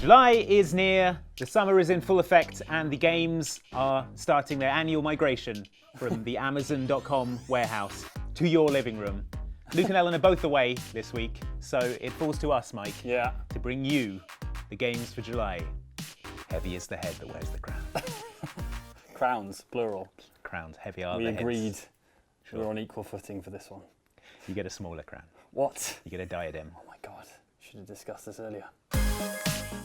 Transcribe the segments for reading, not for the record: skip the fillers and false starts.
July is near, the summer is in full effect, and the games are starting their annual migration from the Amazon.com warehouse to your living room. Luke and Ellen are both away this week, so it falls to us, Mike, to bring you the games for July. Heavy is the head that wears the crown. Crowns, plural. Crowns, heavy are we the heads. We agreed we're on equal footing for this one. You get a smaller crown. What? You get a diadem. Oh my god, should have discussed this earlier.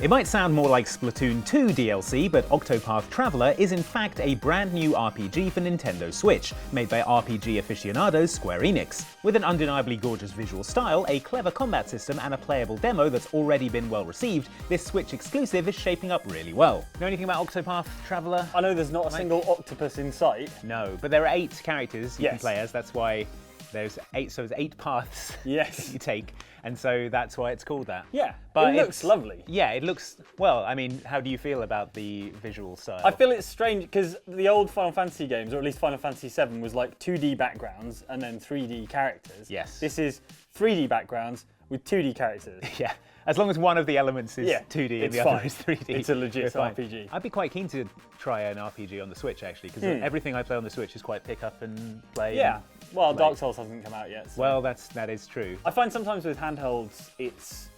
It might sound more like Splatoon 2 DLC, but Octopath Traveler is in fact a brand new RPG for Nintendo Switch, made by RPG aficionados Square Enix. With an undeniably gorgeous visual style, a clever combat system, and a playable demo that's already been well received, this Switch exclusive is shaping up really well. Know anything about Octopath Traveler? I know there's not a single octopus in sight. No, but there are 8 characters you can play as, that's why there's 8, so there's 8 paths that you take, and so that's why it's called that. Yeah, but it looks lovely. Yeah, it looks, well, I mean, how do you feel about the visual style? I feel it's strange, because the old Final Fantasy games, or at least Final Fantasy VII, was like 2D backgrounds and then 3D characters. Yes. This is 3D backgrounds with 2D characters. Yeah, as long as one of the elements is 2D and the other is 3D. It's a legit RPG. I'd be quite keen to try an RPG on the Switch, actually, because everything I play on the Switch is quite pick up and play. Yeah. Well, Dark Souls hasn't come out yet. So. Well, that is true. I find sometimes with handhelds, it's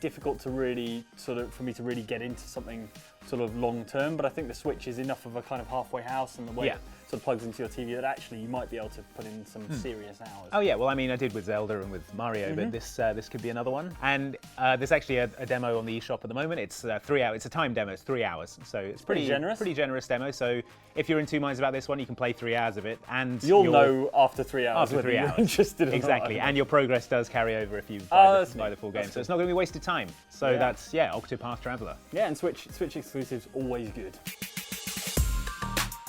difficult to really for me to really get into something sort of long term, but I think the Switch is enough of a kind of halfway house, and the way it sort of plugs into your TV that actually you might be able to put in some serious hours. Oh yeah, well I mean I did with Zelda and with Mario, but this could be another one. And there's actually a demo on the eShop at the moment. It's 3 hours. It's a time demo. It's 3 hours, so it's pretty generous. Pretty generous demo. So if you're in two minds about this one, you can play 3 hours of it, and you'll know after 3 hours. After 3 hours, you're interested in exactly, and your progress does carry over if you buy the full game. So it's not going to be wasted time. So that's Octopath Traveler. Yeah, and Switch exclusives always good.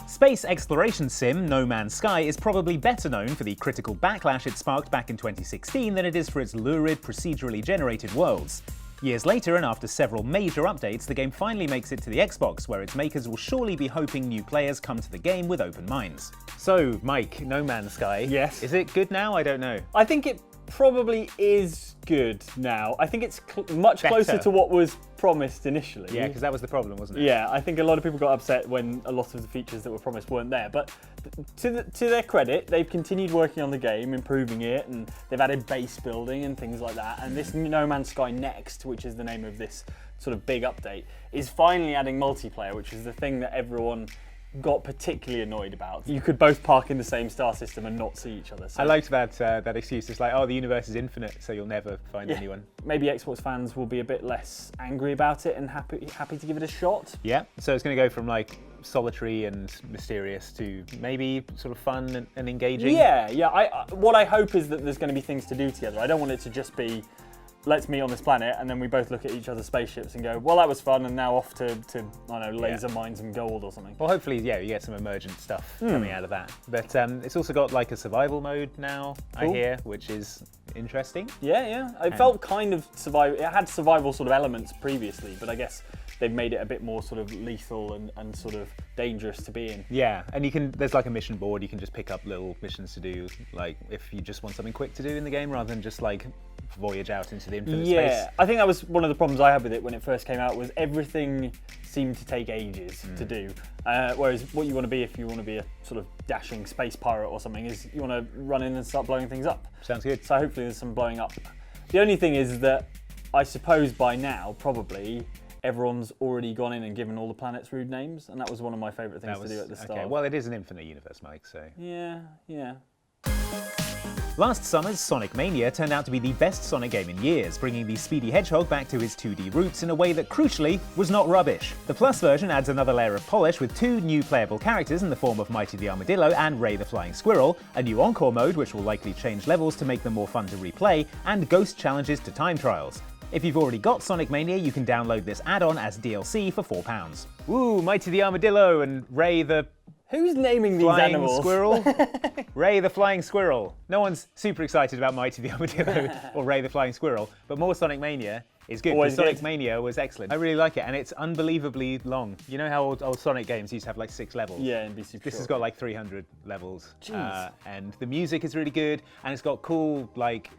Space exploration sim No Man's Sky is probably better known for the critical backlash it sparked back in 2016 than it is for its lurid, procedurally generated worlds. Years later, and after several major updates, the game finally makes it to the Xbox, where its makers will surely be hoping new players come to the game with open minds. So, Mike, No Man's Sky. Yes. Is it good now? I don't know. I think it probably is good now. I think it's much closer to what was promised initially. Yeah, because that was the problem, wasn't it? Yeah, I think a lot of people got upset when a lot of the features that were promised weren't there. But to their credit, they've continued working on the game, improving it, and they've added base building and things like that. And this No Man's Sky Next, which is the name of this sort of big update, is finally adding multiplayer, which is the thing that everyone got particularly annoyed about. You could both park in the same star system and not see each other. So. I liked that excuse. It's like, oh, the universe is infinite, so you'll never find anyone. Maybe Xbox fans will be a bit less angry about it and happy to give it a shot. Yeah, so it's going to go from like solitary and mysterious to maybe sort of fun and engaging. Yeah. What I hope is that there's going to be things to do together. I don't want it to just be, let's meet on this planet, and then we both look at each other's spaceships and go, well, that was fun, and now off to I don't know, laser mine some gold or something. Well, hopefully, you get some emergent stuff coming out of that. But it's also got like a survival mode now, I hear, which is interesting. Yeah. It felt kind of survival. It had survival sort of elements previously, but I guess they've made it a bit more sort of lethal and sort of dangerous to be in. Yeah, and there's like a mission board. You can just pick up little missions to do, like if you just want something quick to do in the game, rather than just like voyage out into the infinite space. Yeah, I think that was one of the problems I had with it when it first came out, was everything seemed to take ages to do. Whereas what you want to be, if you want to be a sort of dashing space pirate or something, is you want to run in and start blowing things up. Sounds good. So hopefully there's some blowing up. The only thing is that I suppose by now, probably, everyone's already gone in and given all the planets rude names, and that was one of my favourite things to do at the start. Okay, well, it is an infinite universe, Mike, so... Yeah. Last summer's Sonic Mania turned out to be the best Sonic game in years, bringing the Speedy Hedgehog back to his 2D roots in a way that, crucially, was not rubbish. The Plus version adds another layer of polish with 2 new playable characters in the form of Mighty the Armadillo and Ray the Flying Squirrel, a new Encore mode which will likely change levels to make them more fun to replay, and ghost challenges to time trials. If you've already got Sonic Mania, you can download this add-on as DLC for £4. Woo, Mighty the Armadillo and Ray the... Who's naming these flying animals? Squirrel? Ray the Flying Squirrel. No one's super excited about Mighty the Armadillo or Ray the Flying Squirrel, but more Sonic Mania is good. Always Sonic good. Mania was excellent. I really like it, and it's unbelievably long. You know how old Sonic games used to have like 6 levels? Yeah, and be super This short. has got like 300 levels. Jeez. And the music is really good, and it's got cool like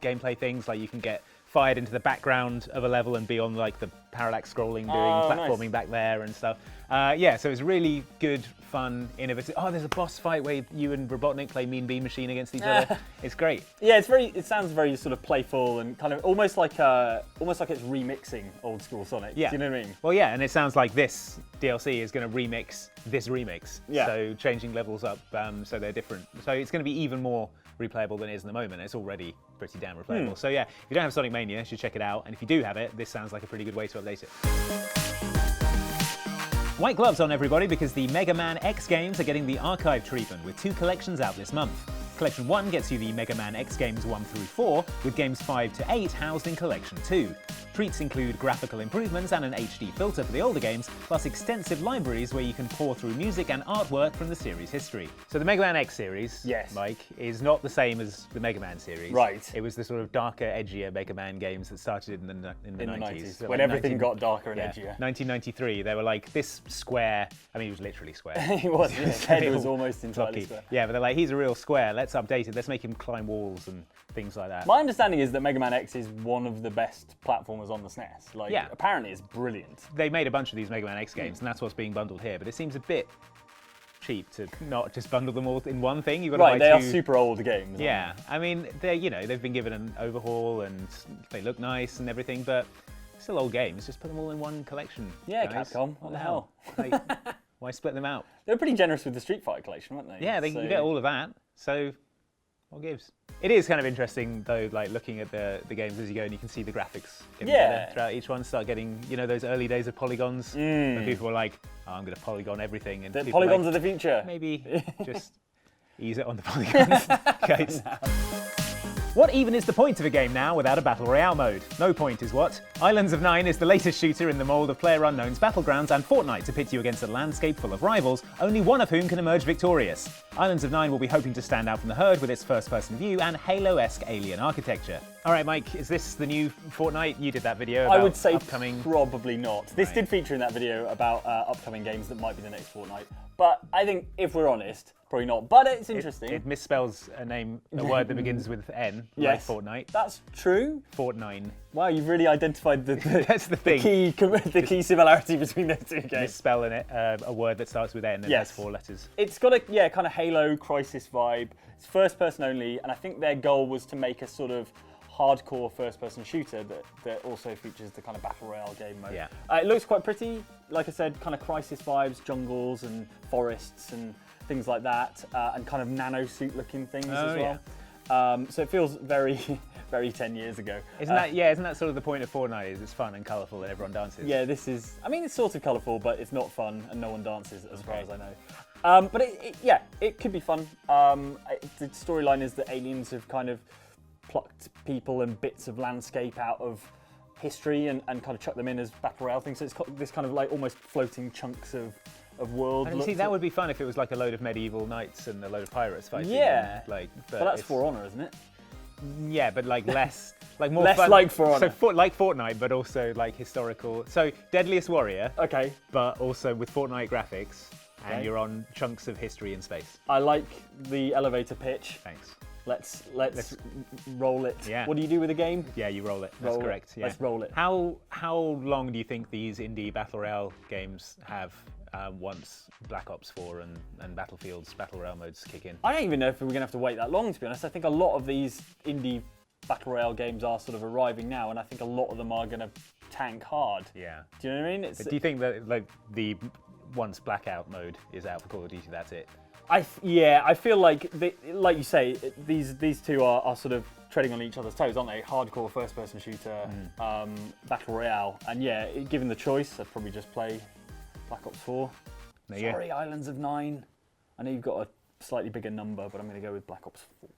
gameplay things, like you can get fired into the background of a level and be on like the parallax scrolling, doing platforming back there and stuff. Yeah, so it's really good, fun, innovative. Oh, there's a boss fight where you and Robotnik play Mean Bean Machine against each other. It's great. Yeah, it sounds very sort of playful and kind of almost like it's remixing old school Sonic. Yeah. Do you know what I mean? Well, yeah, and it sounds like this DLC is going to remix this remix. Yeah. So changing levels up so they're different. So it's going to be even more replayable than it is in the moment. It's already pretty damn replayable. So yeah, if you don't have Sonic Mania, you should check it out. And if you do have it, this sounds like a pretty good way to update it. White gloves on, everybody, because the Mega Man X games are getting the archive treatment with 2 collections out this month. Collection 1 gets you the Mega Man X games 1 through 4, with games 5 to 8 housed in Collection 2. Treats include graphical improvements and an HD filter for the older games, plus extensive libraries where you can pore through music and artwork from the series history. So the Mega Man X series, yes, Mike, is not the same as the Mega Man series. Right. It was the sort of darker, edgier Mega Man games that started in the 90s. So when like everything got darker and edgier. 1993, they were like, this square, I mean, he was literally square. He was, his head was almost entirely square. Yeah, but they're like, he's a real square, let's update it, let's make him climb walls and things like that. My understanding is that Mega Man X is one of the best platformers on the SNES. Like, yeah. Apparently it's brilliant. They made a bunch of these Mega Man X games, and that's what's being bundled here, but it seems a bit cheap to not just bundle them all in one thing. You've got to buy they are two... super old games. Yeah, I mean, they've been given an overhaul and they look nice and everything, but still old games. Just put them all in one collection. Yeah, guys. Capcom, what the hell? Like, why split them out? They were pretty generous with the Street Fighter collection, weren't they? Yeah, you get all of that, so what gives? It is kind of interesting though, like looking at the games as you go, and you can see the graphics getting better throughout each one. Start getting, those early days of polygons, when people were like, "Oh, I'm going to polygon everything," and the polygons of the future. Maybe just ease it on the polygons, guys. What even is the point of a game now without a Battle Royale mode? No point is what. Islands of Nyne is the latest shooter in the mould of PlayerUnknown's Battlegrounds and Fortnite to pit you against a landscape full of rivals, only one of whom can emerge victorious. Islands of Nyne will be hoping to stand out from the herd with its first-person view and Halo-esque alien architecture. All right, Mike, is this the new Fortnite? You did that video about I would say upcoming... probably not. This did feature in that video about upcoming games that might be the next Fortnite. But I think, if we're honest, probably not. But it's interesting. It misspells a word that begins with N, yes, like Fortnite. That's true. Fortnite. Wow, you've really identified That's the thing. The key similarity between those two games. Misspelling it, a word that starts with N and has 4 letters. It's got a kind of Halo Crisis vibe. It's first person only, and I think their goal was to make a sort of hardcore first-person shooter that also features the kind of battle royale game mode. Yeah. It looks quite pretty. Like I said, kind of Crisis vibes, jungles and forests and things like that, and kind of nano-suit-looking things as well. Yeah. So it feels very, very 10 years ago. Isn't that sort of the point of Fortnite? Is it's fun and colourful and everyone dances? Yeah, this is. I mean, it's sort of colourful, but it's not fun and no one dances, as far as I know. But it could be fun. The storyline is that aliens have kind of plucked people and bits of landscape out of history and kind of chucked them in as battle royale things. So it's got this kind of like almost floating chunks of world. And see, that would be fun if it was like a load of medieval knights and a load of pirates fighting. Yeah. But that's For Honor, isn't it? Yeah, but like less, like more less fun. like For Honor. So like Fortnite, but also like historical. So Deadliest Warrior. Okay. But also with Fortnite graphics, and you're on chunks of history and space. I like the elevator pitch. Thanks. Let's roll it. Yeah. What do you do with a game? Yeah, you roll it. That's correct. Yeah. Let's roll it. How long do you think these indie battle royale games have once Black Ops 4 and Battlefield's battle royale modes kick in? I don't even know if we're going to have to wait that long, to be honest. I think a lot of these indie battle royale games are sort of arriving now, and I think a lot of them are going to tank hard. Yeah. Do you know what I mean? Do you think that like the once Blackout mode is out for Call of Duty, that's it? I feel like, like you say, these two are sort of treading on each other's toes, aren't they? Hardcore first-person shooter, battle royale, and yeah, given the choice, I'd probably just play Black Ops 4. Sorry, Islands of Nyne. I know you've got a slightly bigger number, but I'm going to go with Black Ops 4.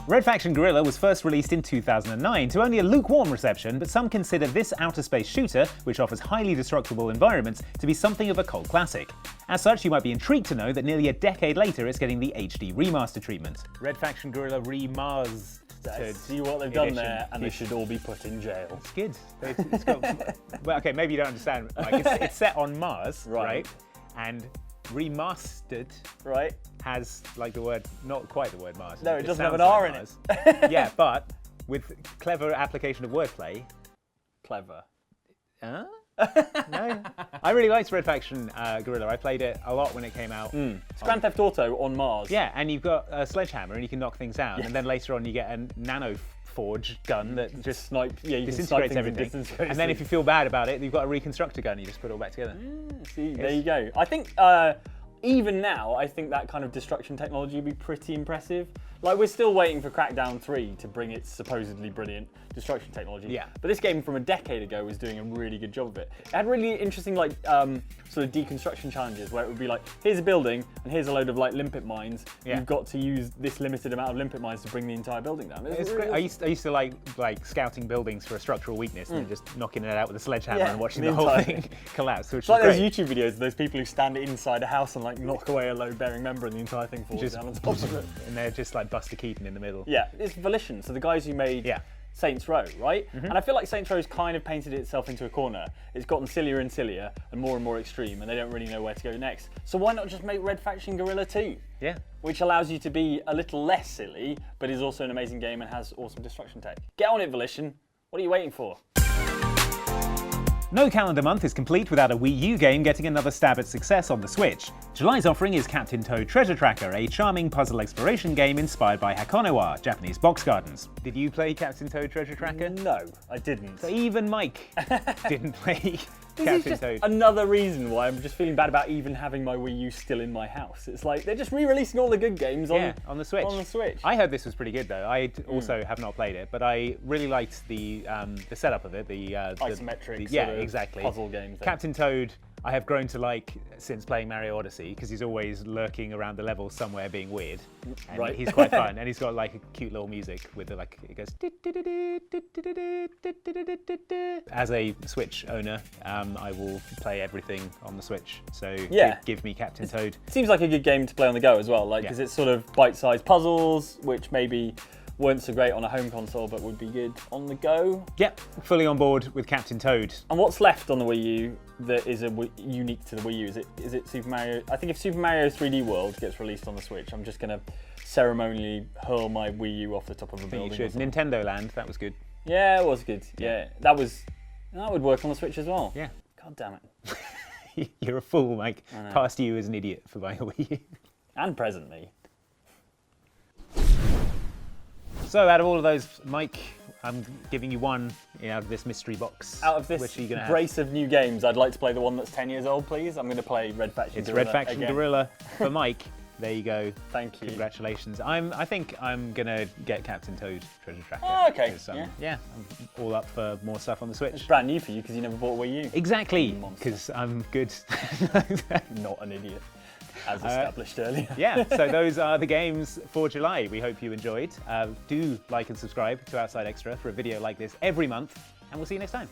Red Faction Guerrilla was first released in 2009 to only a lukewarm reception, but some consider this outer space shooter, which offers highly destructible environments, to be something of a cult classic. As such, you might be intrigued to know that nearly a decade later it's getting the HD remaster treatment. Red Faction Guerrilla Re-Mars-tered. See what they've done there, and they should all be put in jail. It's good. It's got, well, okay, maybe you don't understand. Like, it's set on Mars, right? And remastered. Right. has like the word, not quite the word Mars. No, it doesn't have sounds an R like in Mars. it. Yeah, but with clever application of wordplay. Clever. Huh? No. I really liked Red Faction Guerrilla. I played it a lot when it came out. It's Grand Theft Auto on Mars. Yeah, and you've got a sledgehammer and you can knock things out. Yeah. And then later on you get a nano forge gun that just Snipe. Yeah, you can snipe disintegrates things everything. in And then if you feel bad about it, you've got a reconstructor gun. You just put it all back together. See, there you go. I think even now, I think that kind of destruction technology would be pretty impressive. Like, we're still waiting for Crackdown 3 to bring its supposedly brilliant destruction technology. Yeah. But this game from a decade ago was doing a really good job of it. It had really interesting, like, sort of deconstruction challenges where it would be like, here's a building and here's a load of, like, limpet mines. Yeah. You've got to use this limited amount of limpet mines to bring the entire building down. It's great. I used to like scouting buildings for a structural weakness and then just knocking it out with a sledgehammer and watching the whole thing collapse. Which It's like was those great. YouTube videos of those people who stand inside a house and like knock away a load-bearing member and the entire thing falls down on top of it. And they're just like Buster Keaton in the middle. Yeah, it's Volition, so the guys who made Saints Row, right? And I feel like Saints Row's kind of painted itself into a corner. It's gotten sillier and sillier and more extreme, and they don't really know where to go next. So why not just make Red Faction Guerrilla 2? Yeah. Which allows you to be a little less silly, but is also an amazing game and has awesome destruction tech. Get on it, Volition. What are you waiting for? No calendar month is complete without a Wii U game getting another stab at success on the Switch. July's offering is Captain Toad Treasure Tracker, a charming puzzle exploration game inspired by Hakonowa, Japanese box gardens. Did you play Captain Toad Treasure Tracker? No, I didn't. So even Mike didn't play This Captain is just Toad. another reason why I'm just feeling bad about even having my Wii U still in my house. It's like they're just re-releasing all the good games on the Switch. On the Switch. I heard this was pretty good though. I also have not played it, but I really liked the setup of it. The isometric yeah, sort of exactly. puzzle game thing. Captain Toad, I have grown to like since playing Mario Odyssey because he's always lurking around the level somewhere being weird. And Right. he's quite fun, and he's got like a cute little music with like it goes. As a Switch owner, I will play everything on the Switch. So give me Captain Toad. It seems like a good game to play on the go as well, like because it's sort of bite-sized puzzles, which maybe weren't so great on a home console, but would be good on the go. Yep, fully on board with Captain Toad. And what's left on the Wii U that is unique to the Wii U? Is it Super Mario? I think if Super Mario 3D World gets released on the Switch, I'm just gonna ceremonially hurl my Wii U off the top of a building. You should. Nintendo Land, that was good. Yeah, it was good. Yeah, that would work on the Switch as well. Yeah. God damn it. You're a fool, Mike. Past you as an idiot for buying a Wii U. And present me. So out of all of those, Mike, I'm giving you one out of this mystery box. Out of this which are you gonna brace of new games, I'd like to play the one that's 10 years old, please. I'm going to play Red Faction Guerrilla. It's Red Faction again. Guerrilla for Mike. There you go. Thank you. Congratulations. I think I'm gonna get Captain Toad Treasure Tracker. Oh, okay. Yeah, I'm all up for more stuff on the Switch. It's brand new for you because you never bought a Wii U. Exactly, because I'm good. Not an idiot, as established earlier. Yeah, so those are the games for July. We hope you enjoyed. Do like and subscribe to Outside Xtra for a video like this every month, and we'll see you next time.